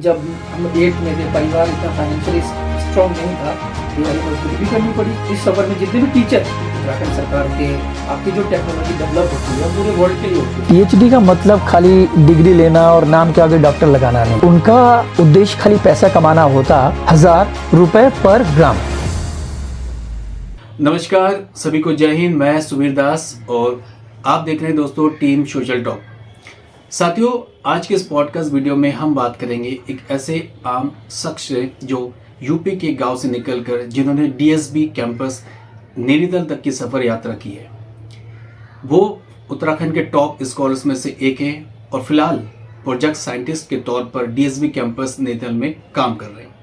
जब हम 8th में थे, परिवार इतना फाइनेंशियली स्ट्रॉन्ग नहीं था, दिहाड़ी मजदूरी भी करनी पड़ी। इस सफर में जितने भी टीचर उत्तराखंड सरकार के, आपकी जो टेक्नोलॉजी डेवलप होती है पूरे वर्ल्ड के लिए होती है। पीएचडी का मतलब खाली डिग्री लेना और नाम के आगे डॉक्टर लगाना नहीं, उनका उद्देश्य खाली पैसा कमाना होता 1000 रुपए पर ग्राम। नमस्कार सभी को, जय हिंद। मैं सुवीर दास और आप देख रहे हैं दोस्तों टीम सोशल टॉक। साथियों, आज के इस पॉडकास्ट वीडियो में हम बात करेंगे एक ऐसे आम शख्स से जो यूपी के गांव से निकलकर जिन्होंने डीएसबी कैंपस नैनीताल तक की सफ़र यात्रा की है। वो उत्तराखंड के टॉप स्कॉलर्स में से एक हैं और फिलहाल प्रोजेक्ट साइंटिस्ट के तौर पर डीएसबी कैंपस नैनीताल में काम कर रहे हैं।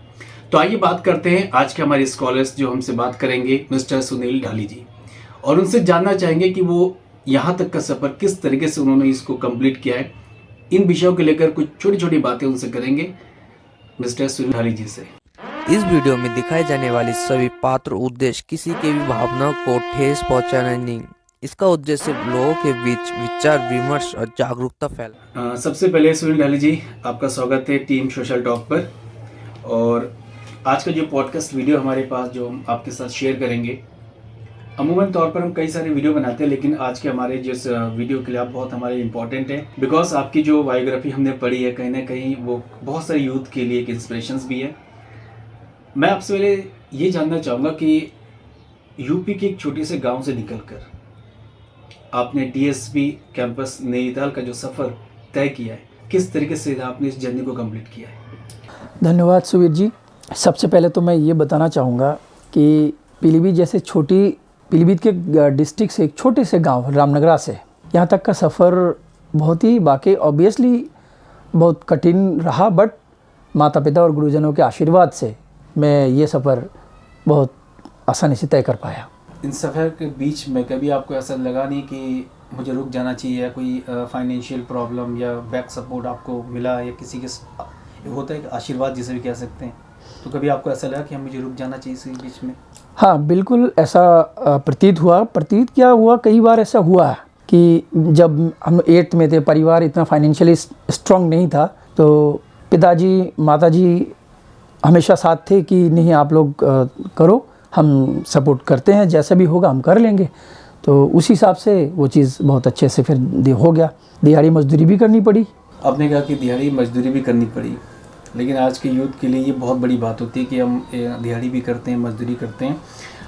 तो आइए बात करते हैं आज के हमारे स्कॉलर्स जो हमसे बात करेंगे, मिस्टर सुनील ढाली जी, और उनसे जानना चाहेंगे कि वो यहाँ तक का सफ़र किस तरीके से उन्होंने इसको कंप्लीट किया है। इन विषयों को लेकर कुछ छोटी छोटी बातें उनसे करेंगे मिस्टर सुनील ढाली जी से। इस वीडियो में दिखाई जाने वाली सभी पात्र उद्देश्य किसी के भी भावनाओं को ठेस पहुंचाना नहीं। इसका उद्देश्य सिर्फ लोगों के बीच विचार विमर्श और जागरूकता फैला। सबसे पहले सुनील ढाली जी, आपका स्वागत है टीम सोशल टॉक पर। और आज का जो पॉडकास्ट वीडियो हमारे पास जो हम आपके साथ शेयर करेंगे, अमूमन तौर पर हम कई सारे वीडियो बनाते हैं, लेकिन आज के हमारे जिस वीडियो के लिए आप बहुत हमारे इम्पोर्टेंट है, बिकॉज आपकी जो बायोग्राफी हमने पढ़ी है कहीं ना कहीं वो बहुत सारे यूथ के लिए एक इंस्पिरेशंस भी है। मैं आपसे पहले ये जानना चाहूँगा कि यूपी के एक छोटे से गांव से निकलकर आपने डीएसबी कैंपस नैनीताल का जो सफ़र तय किया है, किस तरीके से आपने इस जर्नी को कंप्लीट किया है? धन्यवाद सुवीर जी। सबसे पहले तो मैं ये बताना चाहूँगा कि पीलीभीत जैसे पीलीभीत के डिस्ट्रिक्ट से एक छोटे से गांव रामनगरा से यहाँ तक का सफ़र बहुत ही वाकई ऑब्वियसली बहुत कठिन रहा, बट माता पिता और गुरुजनों के आशीर्वाद से मैं ये सफ़र बहुत आसानी से तय कर पाया। इन सफ़र के बीच में कभी आपको ऐसा लगा नहीं कि मुझे रुक जाना चाहिए, या कोई फाइनेंशियल प्रॉब्लम या बैक सपोर्ट आपको मिला, या किसी के होता है आशीर्वाद जिसे भी कह सकते हैं, तो कभी आपको ऐसा लगा कि हम मुझे रुक जाना चाहिए इसी बीच में? हाँ, बिल्कुल ऐसा प्रतीत क्या हुआ, कई बार ऐसा हुआ कि जब हम 8th में थे, परिवार इतना फाइनेंशियली स्ट्रॉन्ग नहीं था, तो पिताजी माताजी हमेशा साथ थे कि नहीं आप लोग करो, हम सपोर्ट करते हैं, जैसा भी होगा हम कर लेंगे। तो उस हिसाब से वो चीज़ बहुत अच्छे से फिर हो गया। दिहाड़ी मजदूरी भी करनी पड़ी। आपने कहा कि दिहाड़ी मजदूरी भी करनी पड़ी, लेकिन आज के यूथ के लिए ये बहुत बड़ी बात होती है कि हम दिहाड़ी भी करते हैं, मजदूरी करते हैं,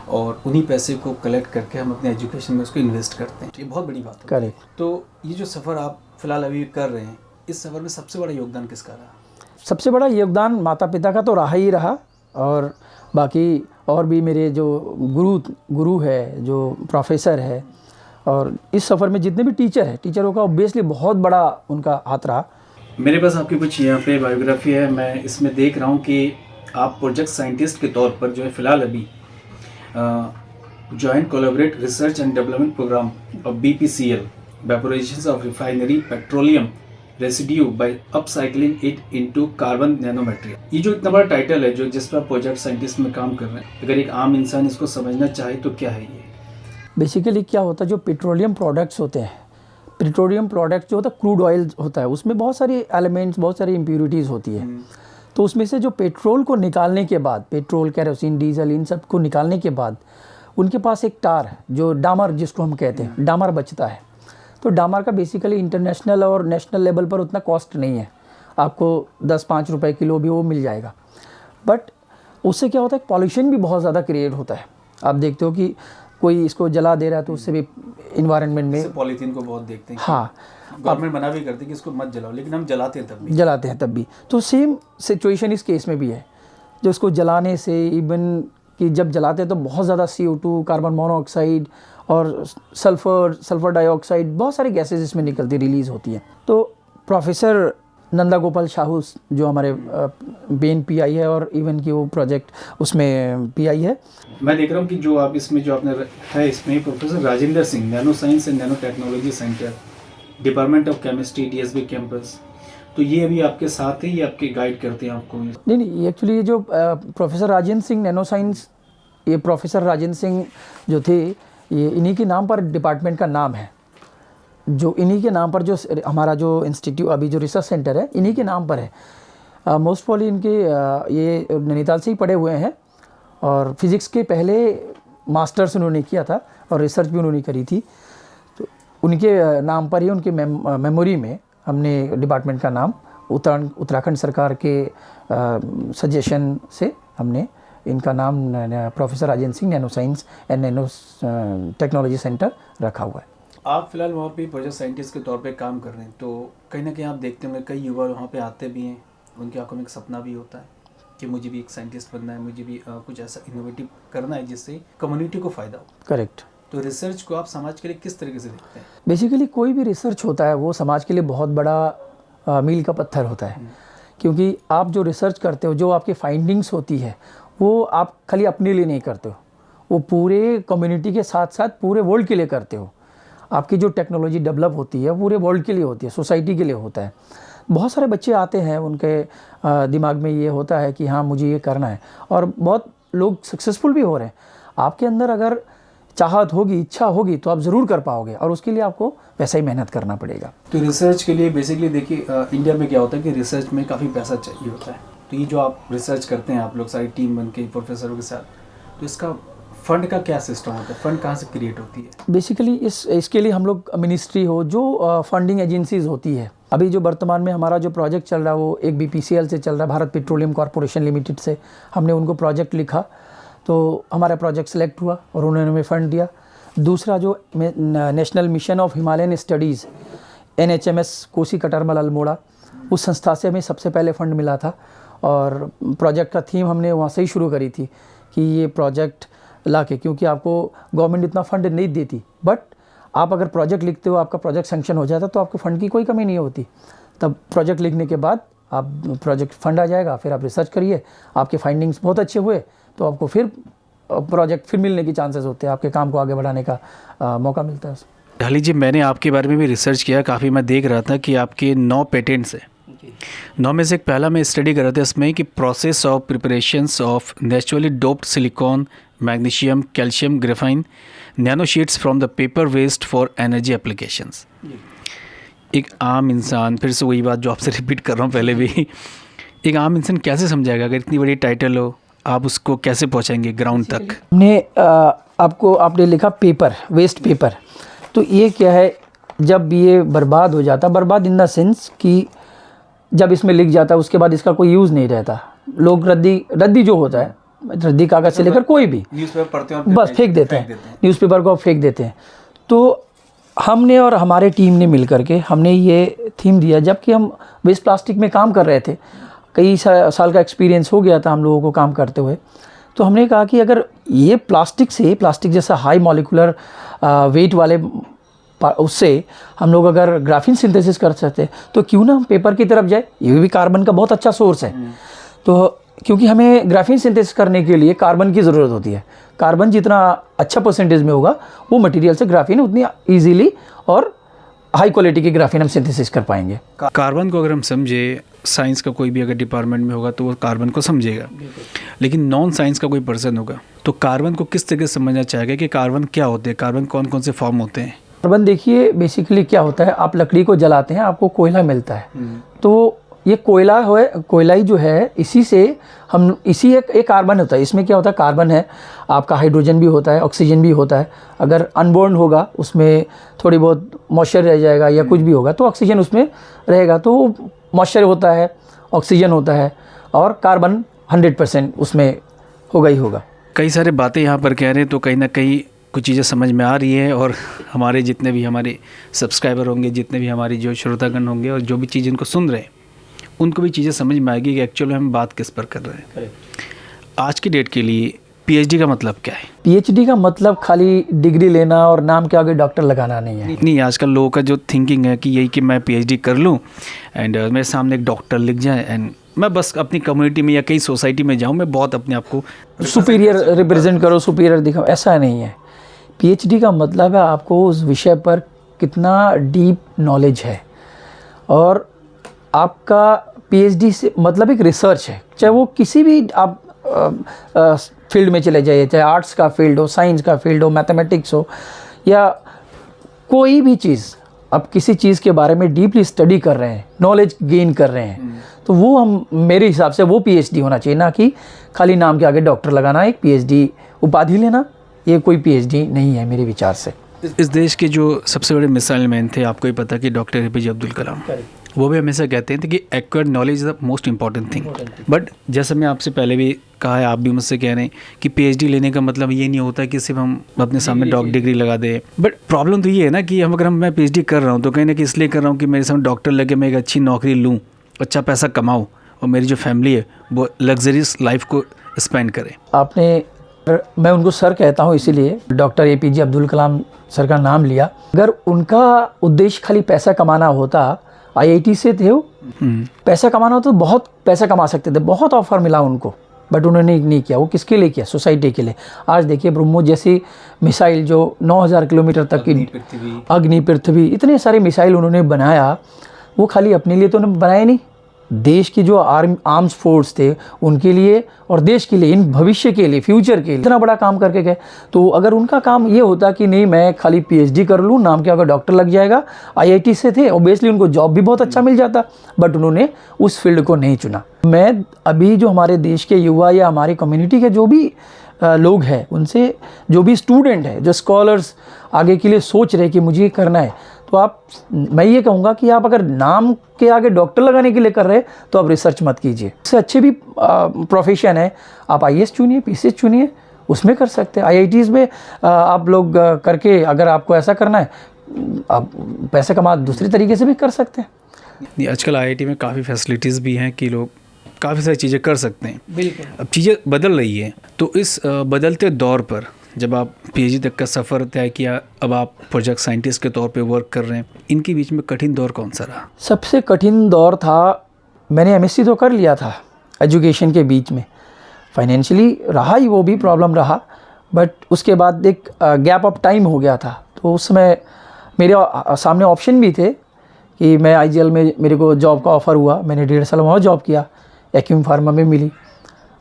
और उन्हीं पैसे को कलेक्ट करके हम अपने एजुकेशन में उसको इन्वेस्ट करते हैं। ये बहुत बड़ी बात है। करेक्ट। तो ये जो सफ़र आप फिलहाल अभी कर रहे हैं, इस सफ़र में सबसे बड़ा योगदान किसका रहा? सबसे बड़ा योगदान माता पिता का तो रहा ही रहा, और बाकी और भी मेरे जो गुरु है, जो प्रोफेसर है, और इस सफ़र में जितने भी टीचर हैं, टीचरों का ऑब्वियसली बहुत बड़ा उनका हाथ रहा। मेरे पास आपकी कुछ यहाँ पे बायोग्राफी है, मैं इसमें देख रहा हूँ कि आप प्रोजेक्ट साइंटिस्ट के तौर पर जो है फिलहाल अभी joint collaborate research and development programme of BPCL, vaporisation of refinery petroleum residue by upcycling it into carbon nanomaterial. ये जो इतना बड़ा टाइटल है जो जिस पर प्रोजेक्ट साइंटिस्ट में काम कर रहे हैं, अगर एक आम इंसान इसको समझना चाहे तो क्या है ये? बेसिकली क्या होता है, जो पेट्रोलियम प्रोडक्ट्स होते हैं, पेट्रोलियम प्रोडक्ट जो होता है क्रूड ऑयल होता है, उसमें बहुत सारी एलिमेंट्स, बहुत सारी इम्प्यूरिटीज़ होती है। तो उसमें से जो पेट्रोल को निकालने के बाद, पेट्रोल, केरोसिन, डीजल, इन सब को निकालने के बाद उनके पास एक टार है जो डामर, जिसको हम कहते हैं, डामर बचता है। तो डामर का बेसिकली इंटरनेशनल और नेशनल लेवल पर उतना कॉस्ट नहीं है, आपको 10-5 रुपए किलो भी वो मिल जाएगा। बट उससे क्या होता है, पॉल्यूशन भी बहुत ज़्यादा क्रिएट होता है। आप देखते हो कि कोई इसको जला दे रहा है तो उससे भी इन्वायरमेंट में, पॉलीथीन को बहुत देखते हैं। हाँ, गवर्नमेंट मना भी करती है कि इसको मत जलाओ, लेकिन हम जलाते हैं तब भी। तो सेम सिचुएशन इस केस में भी है, जो इसको जलाने से इवन कि जब जलाते हैं तो बहुत ज़्यादा CO2, कार्बन मोनोऑक्साइड और सल्फर डाइऑक्साइड, बहुत सारी गैसेज इसमें निकलती, रिलीज़ होती है। तो प्रोफेसर नंदा गोपाल शाहू जो हमारे मेन PI है, और इवन कि वो प्रोजेक्ट उसमें PI है। मैं देख रहा हूँ कि जो आप इसमें जो आपने है, इसमें professor Rajendra Singh, nano science and nano technology centre, department of chemistry, DSB campus. तो ये अभी आपके साथ ही, ये आपके गाइड करते हैं आपको? नहीं, एक्चुअली ये जो professor Rajendra Singh nano science, ये प्रोफेसर राजेंद्र सिंह जो थे, ये इन्हीं के नाम पर डिपार्टमेंट का नाम है, जो इन्हीं के नाम पर जो हमारा जो इंस्टीट्यूट अभी जो रिसर्च सेंटर है, इन्हीं के नाम पर है। मोस्ट प्रॉब्ली इनके ये नैनीताल से ही पढ़े हुए हैं और फिज़िक्स के पहले मास्टर्स उन्होंने किया था और रिसर्च भी उन्होंने करी थी। तो उनके नाम पर ही उनके मेमोरी में हमने डिपार्टमेंट का नाम उत्तराखंड सरकार के सजेशन से हमने इनका नाम professor Rajendra Singh nano science and nano technology centre रखा हुआ है। आप फिलहाल वहाँ पे प्रोजेक्ट साइंटिस्ट के तौर पे काम कर रहे हैं, तो कहीं ना कहीं आप देखते होंगे कई युवा वहाँ पे आते भी हैं, उनकी आंखों में एक सपना भी होता है कि मुझे भी एक साइंटिस्ट बनना है, मुझे भी कुछ ऐसा इनोवेटिव करना है जिससे कम्युनिटी को फ़ायदा हो। करेक्ट। तो रिसर्च को आप समाज के लिए किस तरीके से देखते हैं? बेसिकली कोई भी रिसर्च होता है वो समाज के लिए बहुत बड़ा मील का पत्थर होता है, क्योंकि आप जो रिसर्च करते हो, जो आपकी फाइंडिंग्स होती है, वो आप खाली अपने लिए नहीं करते हो, वो पूरे कम्युनिटी के साथ साथ पूरे वर्ल्ड के लिए करते हो। आपकी जो टेक्नोलॉजी डेवलप होती है पूरे वर्ल्ड के लिए होती है, सोसाइटी के लिए होता है। बहुत सारे बच्चे आते हैं, उनके दिमाग में ये होता है कि हाँ मुझे ये करना है, और बहुत लोग सक्सेसफुल भी हो रहे हैं। आपके अंदर अगर चाहत होगी, इच्छा होगी, तो आप ज़रूर कर पाओगे, और उसके लिए आपको वैसा ही मेहनत करना पड़ेगा। तो रिसर्च के लिए बेसिकली देखिए इंडिया में क्या होता है कि रिसर्च में काफ़ी पैसा चाहिए होता है। तो ये जो आप रिसर्च करते हैं, आप लोग सारी टीम बन के प्रोफेसरों के साथ, तो इसका फंड का क्या सिस्टम होता है? फंड कहाँ से क्रिएट होती है? बेसिकली इसके लिए हम लोग मिनिस्ट्री हो, जो फंडिंग एजेंसीज होती है, अभी जो वर्तमान में हमारा जो प्रोजेक्ट चल रहा है वो एक BPCL से चल रहा है, भारत पेट्रोलियम कॉर्पोरेशन लिमिटेड से। हमने उनको प्रोजेक्ट लिखा तो हमारा प्रोजेक्ट सेलेक्ट हुआ और उन्होंने हमें फ़ंड दिया। दूसरा जो national mission of Himalayan studies NHMS Kosi Katarmal Almora, उस संस्था से हमें सबसे पहले फ़ंड मिला था, और प्रोजेक्ट का थीम हमने वहाँ से ही शुरू करी थी कि ये प्रोजेक्ट ला के, क्योंकि आपको गवर्नमेंट इतना फंड नहीं देती, बट आप अगर प्रोजेक्ट लिखते हो, आपका प्रोजेक्ट सैंक्शन हो जाता, तो आपको फ़ंड की कोई कमी नहीं होती। तब प्रोजेक्ट लिखने के बाद आप प्रोजेक्ट फ़ंड आ जाएगा, फिर आप रिसर्च करिए, आपके फाइंडिंग्स बहुत अच्छे हुए तो आपको फिर प्रोजेक्ट फिर मिलने की चांसेस होते हैं, आपके काम को आगे बढ़ाने का मौका मिलता है। ढाली जी, मैंने आपके बारे में भी रिसर्च किया काफ़ी। मैं देख रहा था कि आपके 9 पेटेंट्स हैं। 9 में से एक पहला मैं स्टडी कर रहा था इसमें कि process of preparations of naturally doped silicon, magnesium, calcium, graphene nano sheets from the paper waste for energy applications. एक आम इंसान, फिर से वही बात जो आपसे रिपीट कर रहा हूँ पहले भी, एक आम इंसान कैसे समझाएगा? अगर इतनी बड़ी टाइटल हो, आप उसको कैसे पहुँचाएंगे ग्राउंड तक? हमने आपने लिखा पेपर, वेस्ट पेपर, तो ये क्या है, जब ये बर्बाद हो जाता, बर्बाद इन द सेंस कि जब इसमें लिख जाता है उसके बाद इसका कोई यूज़ नहीं रहता, लोग रद्दी जो होता है, रद्दी कागज़ से लेकर कोई भी न्यूज़पेपर पढ़ते हैं बस फेंक देते हैं, न्यूज़पेपर को फेंक देते हैं। तो हमने और हमारे टीम ने मिल करके हमने ये थीम दिया, जबकि हम वेस्ट प्लास्टिक में काम कर रहे थे, कई साल का एक्सपीरियंस हो गया था हम लोगों को काम करते हुए। तो हमने कहा कि अगर ये प्लास्टिक जैसा हाई मॉलिक्यूलर वेट वाले उससे हम लोग अगर ग्राफीन सिंथेसिस कर सकते हैं, तो क्यों ना हम पेपर की तरफ जाए, ये भी कार्बन का बहुत अच्छा सोर्स है। तो क्योंकि हमें ग्राफीन सिंथेसिस करने के लिए कार्बन की ज़रूरत होती है, कार्बन जितना अच्छा परसेंटेज में होगा वो मटेरियल से ग्राफीन उतनी इजीली और हाई क्वालिटी की ग्राफीन हम सिंथेसिस कर पाएंगे। कार्बन को अगर हम समझे, साइंस का कोई भी अगर डिपार्टमेंट में होगा तो वो कार्बन को समझेगा, लेकिन नॉन साइंस का कोई पर्सन होगा तो कार्बन को किस तरीके से समझना चाहेगा कि कार्बन क्या होते हैं, कार्बन कौन कौन से फॉर्म होते हैं? कार्बन देखिए बेसिकली क्या होता है, आप लकड़ी को जलाते हैं, आपको कोयला मिलता है, तो ये कोयला ही जो है, इसी से हम एक कार्बन होता है। इसमें क्या होता है, कार्बन है, आपका हाइड्रोजन भी होता है, ऑक्सीजन भी होता है। अगर अनबोर्न होगा, उसमें थोड़ी बहुत मॉइस्चर रह जाएगा या कुछ भी होगा, तो ऑक्सीजन उसमें रहेगा, तो मॉइस्चर होता है, ऑक्सीजन होता है, और कार्बन 100% उसमें होगा ही होगा। कई सारे बातें यहाँ पर कह रहे हैं, तो कहीं ना कहीं कुछ चीज़ें समझ में आ रही है, और हमारे जितने भी हमारे सब्सक्राइबर होंगे, जितने भी हमारी जो श्रोतागण होंगे, और जो भी चीज़ इनको सुन रहे हैं, उनको भी चीज़ें समझ में आएगी कि एक्चुअली हम बात किस पर कर रहे हैं। आज की डेट के लिए PhD का मतलब क्या है? PhD का मतलब खाली डिग्री लेना और नाम के आगे डॉक्टर लगाना नहीं है। नहीं, आजकल लोगों का जो थिंकिंग है कि यही कि मैं PhD कर लूँ एंड मेरे सामने एक डॉक्टर लिख जाए एंड मैं बस अपनी कम्युनिटी में या कई सोसाइटी में जाऊँ, मैं बहुत अपने आप को सुपीरियर रिप्रेजेंट करो, सुपीरियर दिखाओ, ऐसा नहीं है। PhD का मतलब है आपको उस विषय पर कितना डीप नॉलेज है, और आपका PhD से मतलब एक रिसर्च है, चाहे वो किसी भी आप फील्ड में चले जाइए, चाहे आर्ट्स का फील्ड हो, साइंस का फील्ड हो, मैथमेटिक्स हो, या कोई भी चीज़, अब किसी चीज़ के बारे में डीपली स्टडी कर रहे हैं, नॉलेज गेन कर रहे हैं, तो वो हम मेरे हिसाब से वो पीएचडी होना चाहिए, ना कि खाली नाम के आगे डॉक्टर लगाना, एक पीएचडी उपाधि लेना, ये कोई पीएचडी नहीं है मेरे विचार से। इस देश के जो सबसे बड़े मिसाइल मैन थे, आपको ही पता कि डॉक्टर एपीजे अब्दुल कलाम, वो भी हमेशा कहते थे कि acquired knowledge is the most important thing. But जैसे मैं आपसे पहले भी कहा है, आप भी मुझसे कह रहे हैं कि पीएचडी लेने का मतलब ये नहीं होता कि सिर्फ हम अपने सामने डॉक्टर डिग्री लगा दें। बट प्रॉब्लम तो ये है ना कि मैं पीएचडी कर रहा हूँ तो कहीं ना कहीं इसलिए कर रहा हूँ कि मेरे सामने डॉक्टर लगे, मैं एक अच्छी नौकरी लूँ, अच्छा पैसा कमाऊँ और मेरी जो फैमिली है वो लग्जरियस लाइफ को स्पेंड करे। मैं उनको सर कहता हूँ इसीलिए, doctor APJ Abdul Kalam sir का नाम लिया। अगर उनका उद्देश्य खाली पैसा कमाना होता, आईआईटी से थे वो, पैसा कमाना होता तो बहुत पैसा कमा सकते थे, बहुत ऑफर मिला उनको, बट उन्होंने नहीं किया। वो किसके लिए किया? सोसाइटी के लिए। आज देखिए ब्रह्मोस जैसी मिसाइल जो 9000 किलोमीटर तक की, अग्नि पृथ्वी, इतने सारे मिसाइल उन्होंने बनाया, वो खाली अपने लिए तो उन्होंने बनाए नहीं, देश की जो आर्म्स फोर्स थे उनके लिए और देश के लिए, इन भविष्य के लिए, फ्यूचर के लिए इतना बड़ा काम करके गए। तो अगर उनका काम ये होता कि नहीं मैं खाली पीएचडी कर लूँ, नाम के अगर डॉक्टर लग जाएगा, आईआईटी से थे, ऑब्वियसली उनको जॉब भी बहुत अच्छा मिल जाता, बट उन्होंने उस फील्ड को नहीं चुना। मैं अभी जो हमारे देश के युवा या हमारी कम्युनिटी के जो भी लोग हैं, उनसे जो भी स्टूडेंट है, जो स्कॉलर्स आगे के लिए सोच रहे कि मुझे ये करना है, तो मैं ये कहूँगा कि आप अगर नाम के आगे डॉक्टर लगाने के लिए कर रहे हैं तो आप रिसर्च मत कीजिए। इससे अच्छे भी प्रोफेशन है, आप आईएएस चुनिए, पीसीएस चुनिए, उसमें कर सकते हैं। आईआईटीज़ में आप लोग करके, अगर आपको ऐसा करना है, आप पैसे कमा दूसरी तरीके से भी कर सकते हैं। आजकल आईआईटी में काफ़ी फैसिलिटीज़ भी हैं कि लोग काफ़ी सारी चीज़ें कर सकते हैं। बिल्कुल। अब चीज़ें बदल रही है, तो इस बदलते दौर पर जब आप पीएचडी तक का सफ़र तय किया, अब आप प्रोजेक्ट साइंटिस्ट के तौर पे वर्क कर रहे हैं, इनके बीच में कठिन दौर कौन सा रहा? सबसे कठिन दौर था, मैंने एमएससी तो कर लिया था एजुकेशन के बीच में, फाइनेंशियली रहा ही, वो भी प्रॉब्लम रहा, बट उसके बाद एक गैप ऑफ टाइम हो गया था। तो उसमें मेरे सामने ऑप्शन भी थे कि मैं आईजीएल में मेरे को जॉब का ऑफ़र हुआ, मैंने 1.5 साल वहाँ जॉब किया, एक्यूम फार्मा में मिली।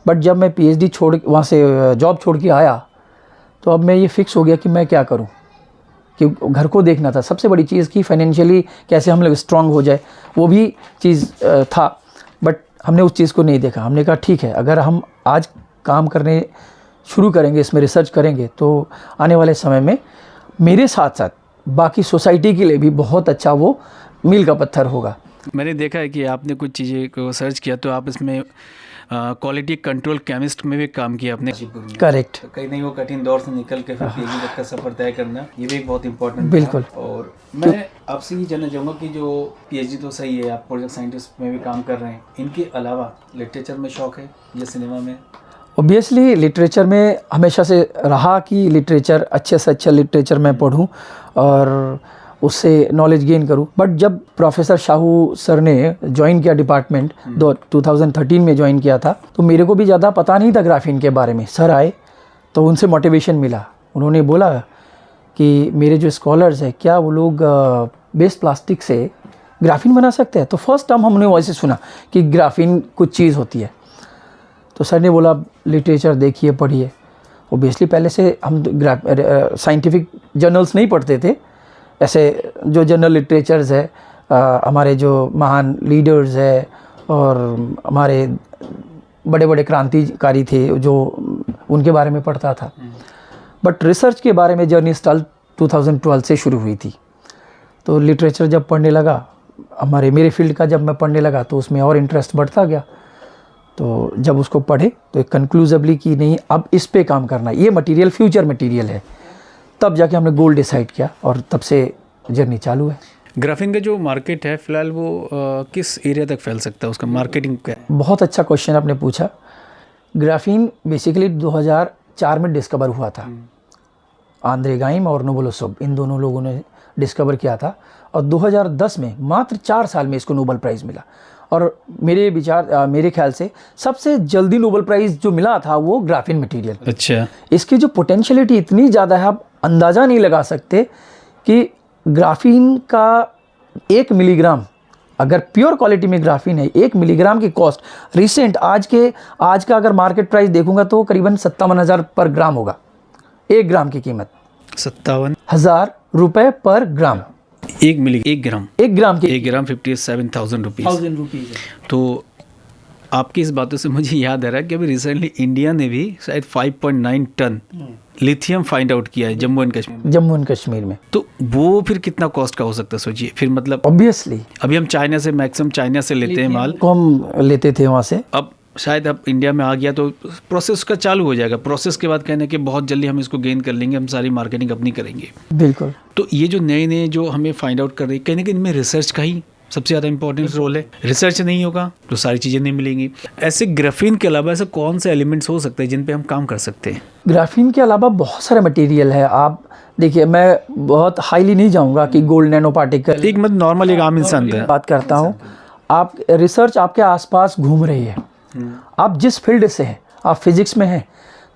बट जब मैं पीएचडी छोड़ वहाँ से जॉब छोड़ के आया, तो अब मैं ये फिक्स हो गया कि मैं क्या करूं, कि घर को देखना था। सबसे बड़ी चीज़ कि फाइनेंशियली कैसे हम लोग स्ट्रांग हो जाए, वो भी चीज़ था, बट हमने उस चीज़ को नहीं देखा। हमने कहा ठीक है, अगर हम आज काम करने शुरू करेंगे, इसमें रिसर्च करेंगे, तो आने वाले समय में मेरे साथ साथ बाकी सोसाइटी के लिए भी बहुत अच्छा वो मील का पत्थर होगा। मैंने देखा है कि आपने कुछ चीज़ें को सर्च किया, तो आप इसमें क्वालिटी कंट्रोल केमिस्ट में भी काम किया आपने। करेक्ट। तो कहीं नहीं वो कठिन दौर से निकल के फिर पीएचडी तक का सफ़र तय करना, ये भी एक बहुत इंपॉर्टेंट। बिल्कुल। और मैं आपसे ये जानना चाहूँगा कि जो पीएचडी तो सही है, आप प्रोजेक्ट साइंटिस्ट में भी काम कर रहे हैं, इनके अलावा लिटरेचर में शौक है या सिनेमा में? ऑब्वियसली लिटरेचर में हमेशा से रहा कि लिटरेचर, अच्छे से अच्छा लिटरेचर मैं पढ़ूं और उससे नॉलेज गेन करूं। बट जब प्रोफेसर शाहू सर ने ज्वाइन किया डिपार्टमेंट, 2013 में ज्वाइन किया था, तो मेरे को भी ज़्यादा पता नहीं था ग्राफीन के बारे में। सर आए तो उनसे मोटिवेशन मिला, उन्होंने बोला कि मेरे जो स्कॉलर्स हैं, क्या वो लोग बेस्ट प्लास्टिक से ग्राफीन बना सकते हैं? तो फर्स्ट टाइम हमने वैसे सुना कि ग्राफीन कुछ चीज़ होती है। तो सर ने बोला लिटरेचर देखिए, पढ़िए। ओबियसली पहले से हम साइंटिफिक जर्नल्स नहीं पढ़ते थे, ऐसे जो जनरल लिटरेचर्स है, हमारे जो महान लीडर्स है और हमारे बड़े बड़े क्रांतिकारी थे, जो उनके बारे में पढ़ता था। बट रिसर्च के बारे में जर्नी स्टार्ट 2012 से शुरू हुई थी। तो लिटरेचर जब पढ़ने लगा, मेरे फील्ड का जब मैं पढ़ने लगा, तो उसमें और इंटरेस्ट बढ़ता गया। तो जब उसको पढ़े तो एक कंक्लूसिवली कि नहीं, अब इस पे काम करना है, ये मटेरियल फ्यूचर मटेरियल है, तब जाके हमने गोल डिसाइड किया और तब से जर्नी चालू है। ग्राफीन का जो मार्केट है फिलहाल वो किस एरिया तक फैल सकता है, उसका मार्केटिंग क्या है? बहुत अच्छा क्वेश्चन आपने पूछा। ग्राफीन बेसिकली 2004 में डिस्कवर हुआ था, आंद्रे गाइम और नोबेलोसोव, इन दोनों लोगों ने डिस्कवर किया था, और 2010 में मात्र 4 साल में इसको नोबेल प्राइज़ मिला। और मेरे ख्याल से सबसे जल्दी नोबेल प्राइज़ जो मिला था वो ग्राफीन मटेरियल। अच्छा। इसकी जो पोटेंशियलिटी इतनी ज़्यादा है, आप अंदाज़ा नहीं लगा सकते कि ग्राफीन का 1 मिलीग्राम, अगर प्योर क्वालिटी में ग्राफीन है, 1 मिलीग्राम की कॉस्ट रिसेंट आज का अगर मार्केट प्राइस देखूंगा तो करीबन 57,000 पर ग्राम होगा। 1 ग्राम की कीमत 57,000 रुपये पर ग्राम। 1 ग्राम 1 ग्राम की 1 ग्राम 57,000 रुपीज़। 1000 रुपीज़ है। तो आपकी इस बातों से मुझे याद आ रहा है कि अभी रिसेंटली इंडिया ने भी शायद 5.9 टन लिथियम फाइंड आउट किया है जम्मू एंड कश्मीर में। जम्मू एंड कश्मीर में। तो वो फिर कितना कॉस्ट का हो सकता है सोचिए। फिर मतलब ऑब्वियसली अभी हम चाइना से मैक्सिमम चाइना से लेते हैं माल, को हम लेते थे वहाँ से। अब शायद अब इंडिया में आ गया तो प्रोसेस का चालू हो जाएगा। प्रोसेस के बाद कहने कि बहुत जल्दी हम इसको गेन कर लेंगे, हम सारी मार्केटिंग अपनी करेंगे। बिल्कुल। तो ये जो नए नए जो हमें फाइंड आउट कर रहे हैं, कहीं ना कहीं इनमें रिसर्च का ही सबसे ज़्यादा इंपॉर्टेंट रोल है। रिसर्च नहीं होगा तो सारी चीज़ें नहीं मिलेंगी। ऐसे ग्राफीन के अलावा ऐसे कौन से एलिमेंट्स हो सकते हैं जिन पे हम काम कर सकते हैं? ग्राफीन के अलावा बहुत सारे मटेरियल है। आप देखिए, मैं बहुत हाईली नहीं जाऊंगा कि गोल्ड नैनो पार्टिकल, एक मतलब नॉर्मल एक आम इंसान है बात करता हूँ। आप रिसर्च आपके आसपास घूम रही है। आप जिस फील्ड से हैं, आप फिजिक्स में हैं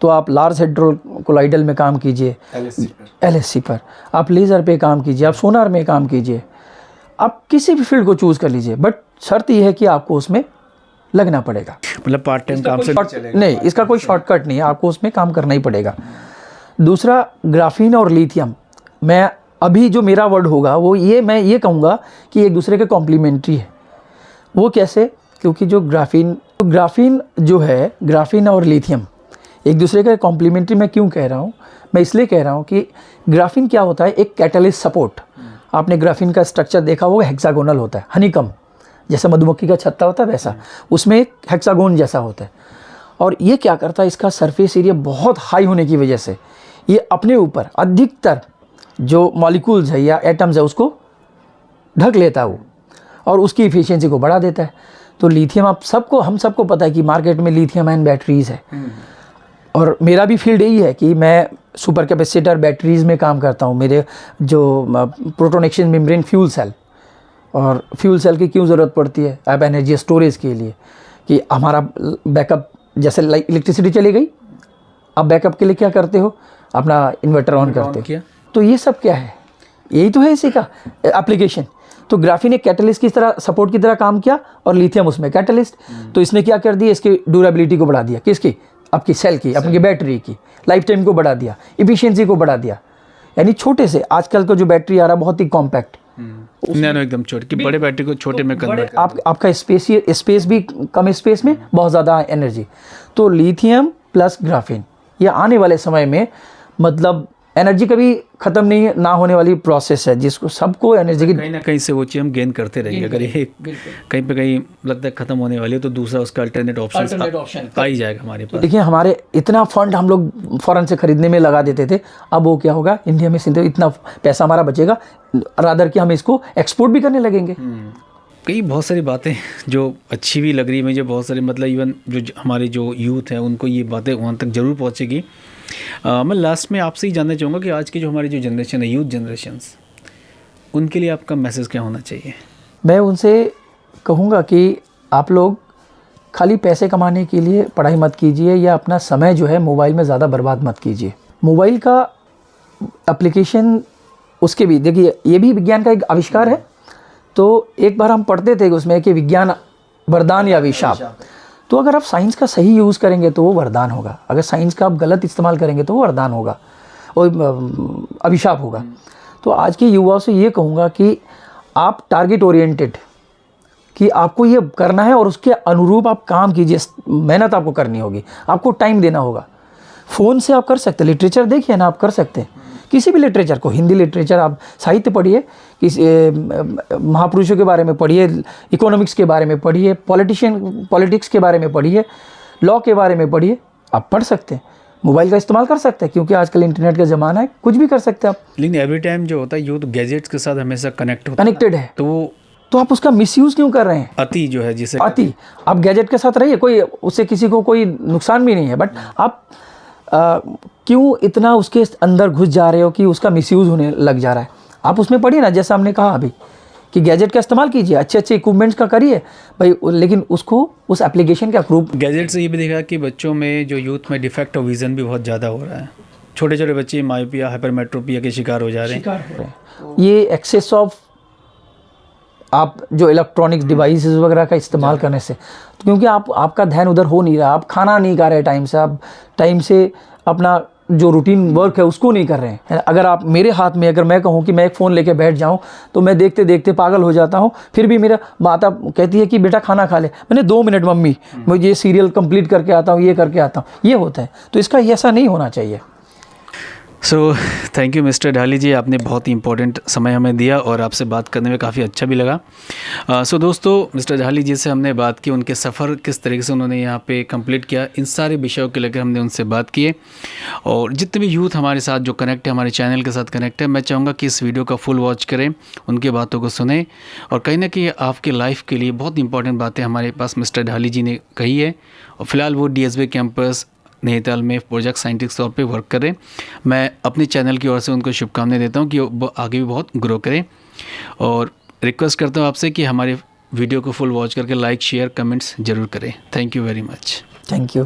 तो आप लार्ज हेड्रोल कोलाइडल में काम कीजिए, LHC पर आप लेज़र पे काम कीजिए, आप सोनार में काम कीजिए, आप किसी भी फील्ड को चूज़ कर लीजिए, बट शर्त यह है कि आपको उसमें लगना पड़ेगा। मतलब पार्ट टाइम काम से नहीं, इसका कोई शॉर्टकट नहीं है, आपको उसमें काम करना ही पड़ेगा। दूसरा, ग्राफीन और लिथियम, मैं अभी जो मेरा वर्ड होगा वो मैं ये कहूँगा कि एक दूसरे के कॉम्प्लीमेंट्री है। वो कैसे? क्योंकि जो ग्राफीन जो है, ग्राफीन और लिथियम एक दूसरे के कॉम्प्लीमेंट्री। मैं क्यों कह रहा हूँ? मैं इसलिए कह रहा हूँ कि ग्राफीन क्या होता है, एक कैटलिस्ट सपोर्ट। आपने ग्राफीन का स्ट्रक्चर देखा होगा, हेक्सागोनल होता है, हनीकम जैसा मधुमक्खी का छत्ता होता है वैसा, उसमें एक हेक्सागोन जैसा होता है। और ये क्या करता है, इसका सरफेस एरिया बहुत हाई होने की वजह से ये अपने ऊपर अधिकतर जो मॉलिक्यूल्स है या एटम्स है उसको ढक लेता है वो, और उसकी इफिशियंसी को बढ़ा देता है। तो लिथियम हम सबको पता है कि मार्केट में लिथियम आयन बैटरीज़ है, और मेरा भी फील्ड यही है कि मैं सुपर कैपेसिटर बैटरीज़ में काम करता हूँ। मेरे जो proton exchange membrane fuel cell, और फ्यूल सेल की क्यों ज़रूरत पड़ती है? अब एनर्जी स्टोरेज के लिए, कि हमारा बैकअप, जैसे इलेक्ट्रिसिटी चली गई, अब बैकअप के लिए क्या करते हो? अपना इन्वर्टर ऑन करते हो। तो ये सब क्या है? यही तो है इसी का एप्लीकेशन। तो ग्राफीन एक कैटलिस्ट की तरह, सपोर्ट की तरह काम किया, और लिथियम उसमें कैटलिस्ट। तो इसने क्या कर दिया, इसकी ड्यूरेबिलिटी को बढ़ा दिया। किसकी? आपकी सेल की, अपनी बैटरी की लाइफ टाइम को बढ़ा दिया, इफिशियंसी को बढ़ा दिया। यानी छोटे से, आजकल का जो बैटरी आ रहा है बहुत ही कॉम्पैक्ट, नैनो एकदम छोटे, कि बड़े बैटरी को छोटे में कन्वर्ट आपका स्पेस भी कम, स्पेस में बहुत ज़्यादा एनर्जी। तो लिथियम प्लस ग्राफीन, ये आने वाले समय में मतलब एनर्जी कभी ख़त्म नहीं ना होने वाली प्रोसेस है, जिसको सबको एनर्जी की कहीं ना कहीं से वो चीज़ हम गेन करते रहेंगे। अगर ये कहीं पे कहीं लगता है ख़त्म होने वाली है तो दूसरा उसका अल्टरनेट ऑप्शन आ ही जाएगा हमारे पास। देखिए, हमारे इतना फंड हम लोग फ़ॉरेन से ख़रीदने में लगा देते थे, अब वो क्या होगा, इंडिया में सीधे इतना पैसा हमारा बचेगा, रादर कि हम इसको एक्सपोर्ट भी करने लगेंगे। कई बहुत सारी बातें जो अच्छी भी लग रही है मुझे, बहुत सारे मतलब इवन जो हमारे जो यूथ हैं उनको ये बातें वहाँ तक ज़रूर पहुँचेगी। मैं लास्ट में आपसे ही जानना चाहूँगा कि आज की जो हमारी जो जनरेशन है, यूथ जनरेशन्स, उनके लिए आपका मैसेज क्या होना चाहिए? मैं उनसे कहूँगा कि आप लोग खाली पैसे कमाने के लिए पढ़ाई मत कीजिए, या अपना समय जो है मोबाइल में ज़्यादा बर्बाद मत कीजिए। मोबाइल का एप्लीकेशन, उसके भी देखिए, ये भी विज्ञान का एक आविष्कार है। तो एक बार हम पढ़ते थे उसमें कि विज्ञान वरदान या अभिशाप। तो अगर आप साइंस का सही यूज़ करेंगे तो वो वरदान होगा, अगर साइंस का आप गलत इस्तेमाल करेंगे तो वो वरदान होगा और अभिशाप होगा। तो आज के युवाओं से ये कहूँगा कि आप टारगेट ओरिएंटेड, कि आपको ये करना है और उसके अनुरूप आप काम कीजिए, मेहनत आपको करनी होगी, आपको टाइम देना होगा। फ़ोन से आप कर सकते हैं, लिटरेचर देखिए ना, आप कर सकते हैं किसी भी लिटरेचर को, हिंदी लिटरेचर, आप साहित्य पढ़िए, किसी महापुरुषों के बारे में पढ़िए, इकोनॉमिक्स के बारे में पढ़िए, पॉलिटिक्स के बारे में पढ़िए, लॉ के बारे में पढ़िए, आप पढ़ सकते हैं। मोबाइल का इस्तेमाल कर सकते हैं क्योंकि आजकल इंटरनेट का ज़माना है, कुछ भी कर सकते हैं आप। लेकिन एवरी टाइम जो होता है यूथ गैजेट्स के साथ हमेशा कनेक्टेड है, तो आप उसका मिसयूज़ क्यों कर रहे हैं? अति जो है, जिसे अति, आप गैजेट के साथ रहिए, कोई उससे किसी को कोई नुकसान भी नहीं है, बट आप क्यों इतना उसके अंदर घुस जा रहे हो कि उसका मिसयूज़ होने लग जा रहा है? आप उसमें पढ़िए ना, जैसा हमने कहा अभी कि गैजेट का इस्तेमाल कीजिए, अच्छे अच्छे इक्विपमेंट्स का करिए भाई, लेकिन उसको उस एप्लीकेशन का ग्रुप। गैजेट से ये भी देखा कि बच्चों में जो यूथ में डिफेक्ट ऑफ विजन भी बहुत ज़्यादा हो रहा है। छोटे छोटे बच्चे मायोपिया, हाइपरमेट्रोपिया के शिकार हो जा रहे हैं। ये एक्सेस ऑफ आप जो इलेक्ट्रॉनिक्स डिवाइसेस वगैरह का इस्तेमाल करने से, क्योंकि आपका ध्यान उधर हो नहीं रहा, आप खाना नहीं खा रहे टाइम से, आप टाइम से अपना जो रूटीन वर्क है उसको नहीं कर रहे हैं। अगर आप मेरे हाथ में, अगर मैं कहूँ कि मैं एक फ़ोन लेके बैठ जाऊँ तो मैं देखते देखते पागल हो जाता हूँ। फिर भी मेरा माता कहती है कि बेटा खाना खा ले, मैंने 2 मिनट मम्मी मुझे ये सीरियल कंप्लीट करके आता हूँ, ये करके आता हूँ, ये होता है। तो इसका ऐसा नहीं होना चाहिए। सो थैंक यू मिस्टर ढाली जी, आपने बहुत ही इंपॉर्टेंट समय हमें दिया और आपसे बात करने में काफ़ी अच्छा भी लगा। सो दोस्तों, मिस्टर ढाली जी से हमने बात की, उनके सफ़र किस तरीके से उन्होंने यहाँ पे कंप्लीट किया, इन सारे विषयों के लेकर हमने उनसे बात की। और जितने भी यूथ हमारे साथ जो कनेक्ट है, हमारे चैनल के साथ कनेक्ट है, मैं चाहूँगा कि इस वीडियो का फुल वॉच करें, उनकी बातों को सुने और कहीं ना कहीं आपके लाइफ के लिए बहुत इंपॉर्टेंट बातें हमारे पास मिस्टर ढाली जी ने कही है। और फिलहाल वो DSB कैंपस नैनीताल में प्रोजेक्ट साइंटिस्ट तौर पे वर्क करें। मैं अपने चैनल की ओर से उनको शुभकामनाएं देता हूं कि वो आगे भी बहुत ग्रो करें और रिक्वेस्ट करता हूं आपसे कि हमारे वीडियो को फुल वॉच करके लाइक, शेयर, कमेंट्स ज़रूर करें। Thank you very much. Thank you.